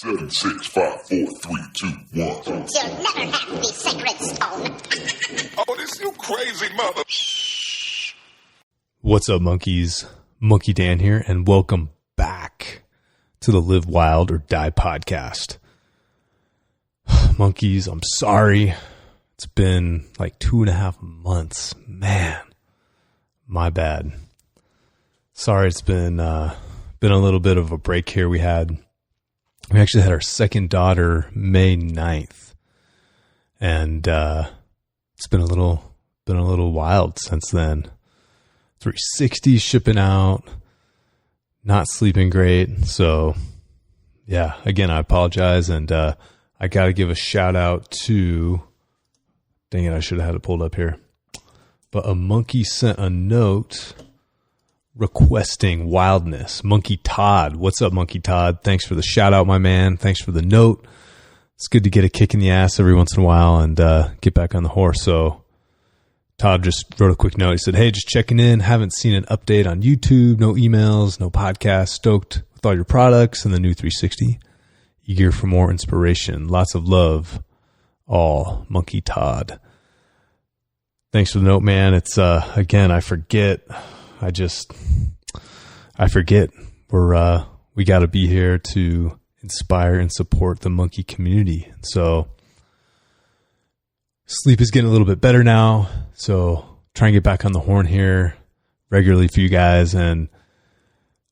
7, 6, 5, 4, 3, 2, 1. You'll never have the sacred stone. Oh, this you crazy mother. What's up, monkeys? Monkey Dan here, and welcome back to the Live Wild or Die podcast. Monkeys, I'm sorry. It's been like 2.5 months. Man, my bad. Sorry, it's been a little bit of a break here. We actually had our second daughter May 9th, and it's been a little wild since then. 360 shipping out, not sleeping great. So yeah, again, I apologize. And I got to give a shout out to, dang it, I should have had it pulled up here. But a monkey sent a note requesting Wildness. Monkey Todd. What's up, Monkey Todd? Thanks for the shout out, my man. Thanks for the note. It's good to get a kick in the ass every once in a while and get back on the horse. So Todd just wrote a quick note. He said, hey, just checking in. Haven't seen an update on YouTube. No emails, no podcast. Stoked with all your products and the new 360. Eager for more inspiration. Lots of love. All Monkey Todd. Thanks for the note, man. It's, again, I forget. I forget we got to be here to inspire and support the monkey community. So sleep is getting a little bit better now. So try and get back on the horn here regularly for you guys. And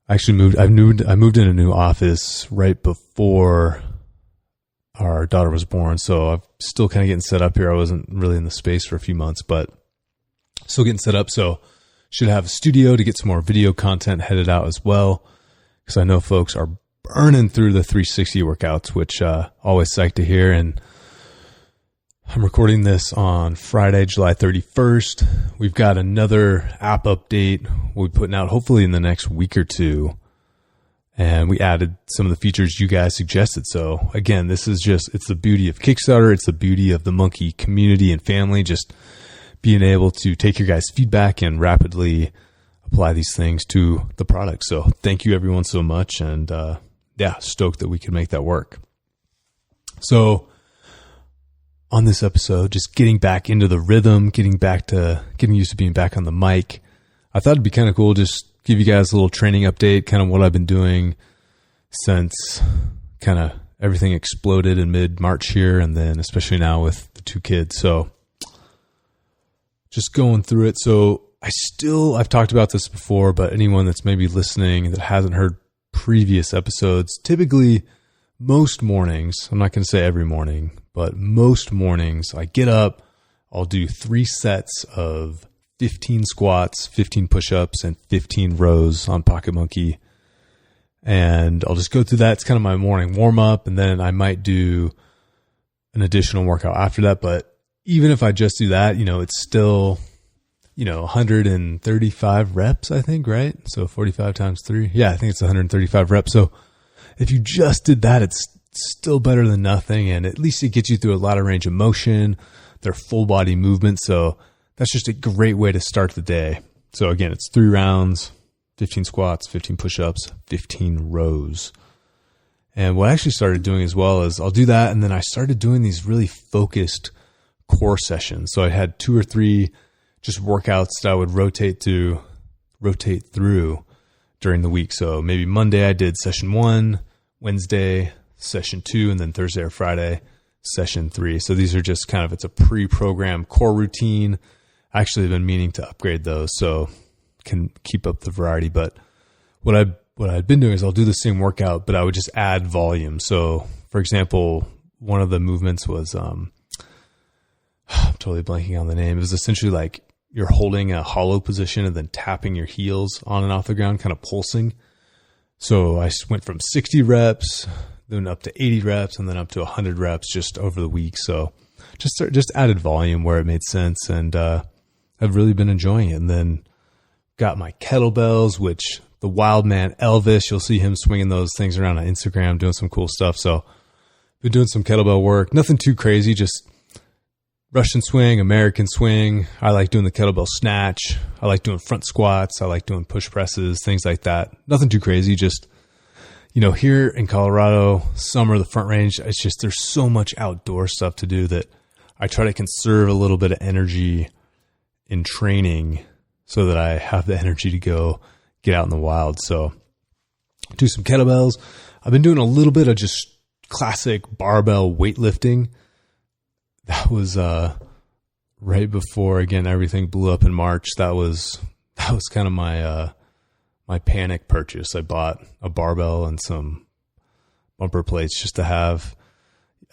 I actually I moved in a new office right before our daughter was born. So I'm still kind of getting set up here. I wasn't really in the space for a few months, but still getting set up. So should have a studio to get some more video content headed out as well, because I know folks are burning through the 360 workouts, which always psyched to hear. And I'm recording this on Friday, July 31st. We've got another app update we'll be putting out hopefully in the next week or two. And we added some of the features you guys suggested. So again, this is it's the beauty of Kickstarter. It's the beauty of the monkey community and family, just being able to take your guys' feedback and rapidly apply these things to the product. So thank you everyone so much. And stoked that we can make that work. So on this episode, just getting back into the rhythm, getting used to being back on the mic. I thought it'd be kind of cool, just give you guys a little training update, kind of what I've been doing since kind of everything exploded in mid-March here. And then especially now with the 2 kids. So just going through it. So I've talked about this before, but anyone that's maybe listening that hasn't heard previous episodes, typically most mornings, I'm not going to say every morning, but most mornings I get up, I'll do 3 sets of 15 squats, 15 push-ups, and 15 rows on Pocket Monkey. And I'll just go through that. It's kind of my morning warm-up, and then I might do an additional workout after that. But even if I just do that, it's still, 135 reps, I think, right? So 45 times 3. Yeah, I think it's 135 reps. So if you just did that, it's still better than nothing. And at least it gets you through a lot of range of motion. They're full body movement. So that's just a great way to start the day. So again, it's 3 rounds, 15 squats, 15 push-ups, 15 rows. And what I actually started doing as well is I'll do that. And then I started doing these really focused core sessions. So I had 2 or 3 just workouts that I would rotate through during the week. So maybe Monday I did session 1, Wednesday session 2, and then Thursday or Friday session 3. So these are just it's a pre-programmed core routine. I actually have been meaning to upgrade those so can keep up the variety. But what I'd been doing is I'll do the same workout, but I would just add volume. So for example, one of the movements was, I'm totally blanking on the name. It was essentially like you're holding a hollow position and then tapping your heels on and off the ground, kind of pulsing. So I went from 60 reps, then up to 80 reps, and then up to 100 reps just over the week. So just added volume where it made sense, and I've really been enjoying it. And then got my kettlebells, which the wild man Elvis, you'll see him swinging those things around on Instagram, doing some cool stuff. So been doing some kettlebell work, nothing too crazy, just Russian swing, American swing. I like doing the kettlebell snatch. I like doing front squats. I like doing push presses, things like that. Nothing too crazy, just here in Colorado, summer, the Front Range, it's just, there's so much outdoor stuff to do that I try to conserve a little bit of energy in training so that I have the energy to go get out in the wild. So do some kettlebells. I've been doing a little bit of just classic barbell weightlifting. That was, right before, again, everything blew up in March. That was kind of my panic purchase. I bought a barbell and some bumper plates just to have.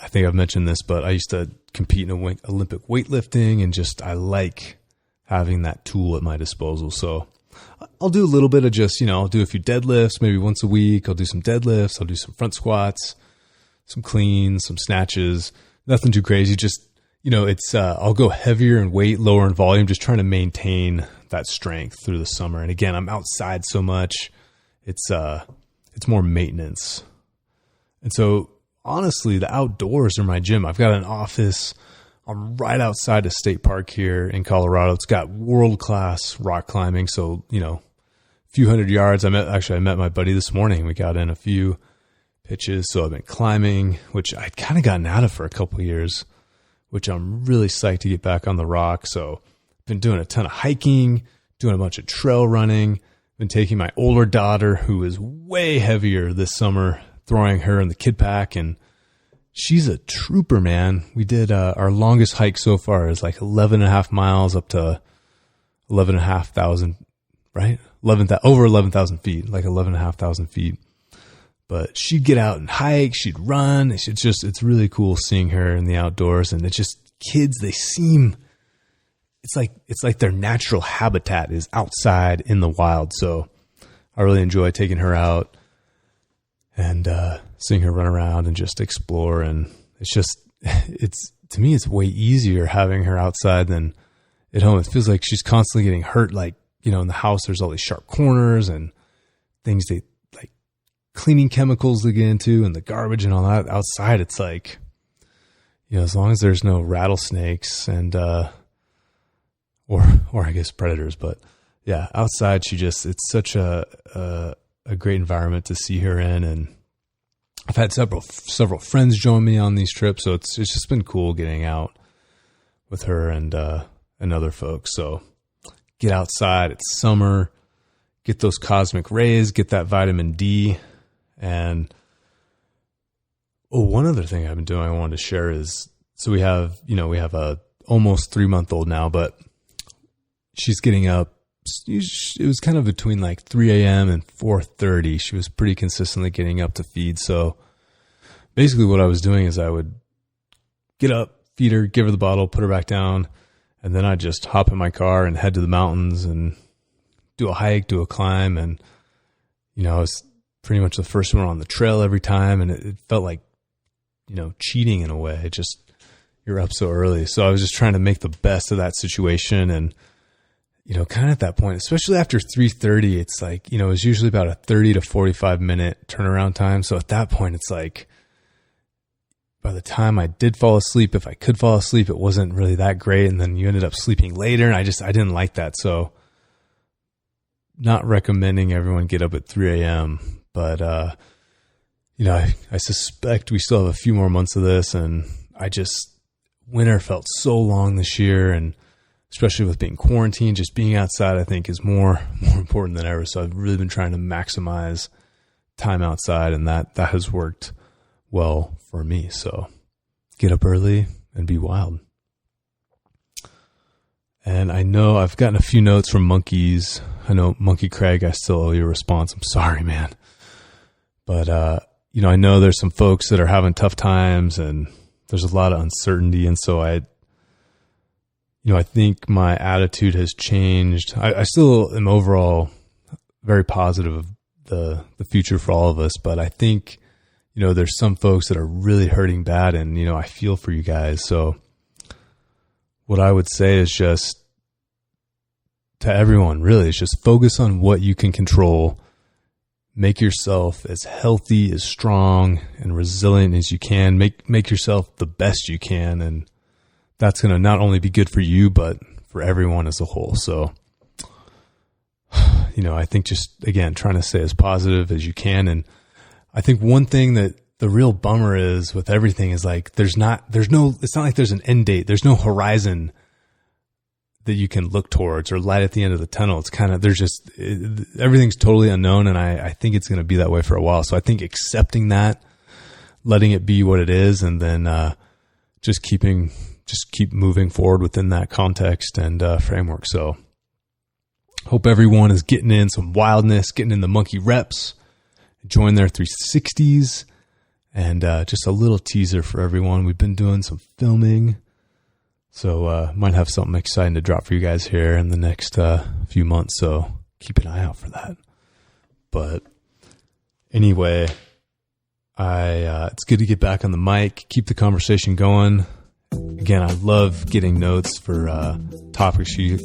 I think I've mentioned this, but I used to compete in Olympic weightlifting, and just I like having that tool at my disposal. So I'll do a little bit of just, I'll do a few deadlifts, maybe once a week. I'll do some deadlifts. I'll do some front squats, some cleans, some snatches. Nothing too crazy. Just, it's, I'll go heavier in weight, lower in volume, just trying to maintain that strength through the summer. And again, I'm outside so much. It's more maintenance. And so honestly, the outdoors are my gym. I've got an office. I'm right outside a state park here in Colorado. It's got world-class rock climbing. So, a few hundred yards. I met my buddy this morning. We got in a few pitches. So I've been climbing, which I'd kind of gotten out of for a couple of years, which I'm really psyched to get back on the rock. So I've been doing a ton of hiking, doing a bunch of trail running. Been taking my older daughter, who is way heavier this summer, throwing her in the kid pack, and she's a trooper, man. We did our longest hike so far is like 11 and a half miles up to 11,500, right? Over 11,000 feet, like 11,500 feet. But she'd get out and hike, she'd run. It's really cool seeing her in the outdoors. And it's just kids, it's like their natural habitat is outside in the wild. So I really enjoy taking her out and seeing her run around and just explore. And to me, it's way easier having her outside than at home. It feels like she's constantly getting hurt. Like, in the house, there's all these sharp corners and things like cleaning chemicals they get into and the garbage and all that. Outside, it's like, as long as there's no rattlesnakes and, or I guess predators, but yeah, outside it's such a great environment to see her in. And I've had several friends join me on these trips. So it's just been cool getting out with her and other folks. So get outside. It's summer, get those cosmic rays, get that vitamin D. And one other thing I've been doing I wanted to share is, so we have a almost 3-month-old now, but she's getting up. It was kind of between like 3 a.m. and 4:30. She was pretty consistently getting up to feed. So basically what I was doing is I would get up, feed her, give her the bottle, put her back down, and then I'd just hop in my car and head to the mountains and do a hike, do a climb. And, I was pretty much the first one on the trail every time. And it felt like, cheating in a way. You're up so early. So I was just trying to make the best of that situation. And, kind of at that point, especially after 3:30, it's like, it was usually about a 30 to 45 minute turnaround time. So at that point, it's like, by the time I did fall asleep, if I could fall asleep, it wasn't really that great. And then you ended up sleeping later, and I didn't like that. So not recommending everyone get up at 3 a.m. But, I suspect we still have a few more months of this, and winter felt so long this year, and especially with being quarantined, just being outside, I think is more important than ever. So I've really been trying to maximize time outside, and that has worked well for me. So get up early and be wild. And I know I've gotten a few notes from monkiis. I know Monkey Craig, I still owe you a response. I'm sorry, man. But, I know there's some folks that are having tough times, and there's a lot of uncertainty. And so I think my attitude has changed. I still am overall very positive of the future for all of us, but I think, there's some folks that are really hurting bad, and, I feel for you guys. So what I would say is just to everyone, really, is just focus on what you can control. Make yourself as healthy, as strong, and resilient as you can. Make yourself the best you can, and that's going to not only be good for you, but for everyone as a whole. So, I think just, again, trying to stay as positive as you can. And I think one thing that the real bummer is with everything is like, it's not like there's an end date. There's no horizon that you can look towards or light at the end of the tunnel. It's kind of, everything's totally unknown. And I think it's going to be that way for a while. So I think accepting that, letting it be what it is, and then, just keep moving forward within that context and, framework. So hope everyone is getting in some wildness, getting in the monkey reps, join their 360s. And just a little teaser for everyone. We've been doing some filming, so might have something exciting to drop for you guys here in the next few months. So keep an eye out for that. But anyway, it's good to get back on the mic, keep the conversation going. Again, I love getting notes for topics you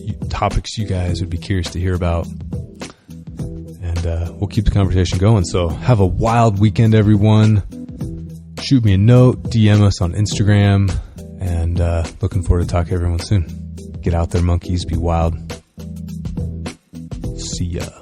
guys would be curious to hear about. And we'll keep the conversation going. So have a wild weekend, everyone. Shoot me a note, DM us on Instagram, and looking forward to talking to everyone soon. Get out there, monkeys. Be wild. See ya.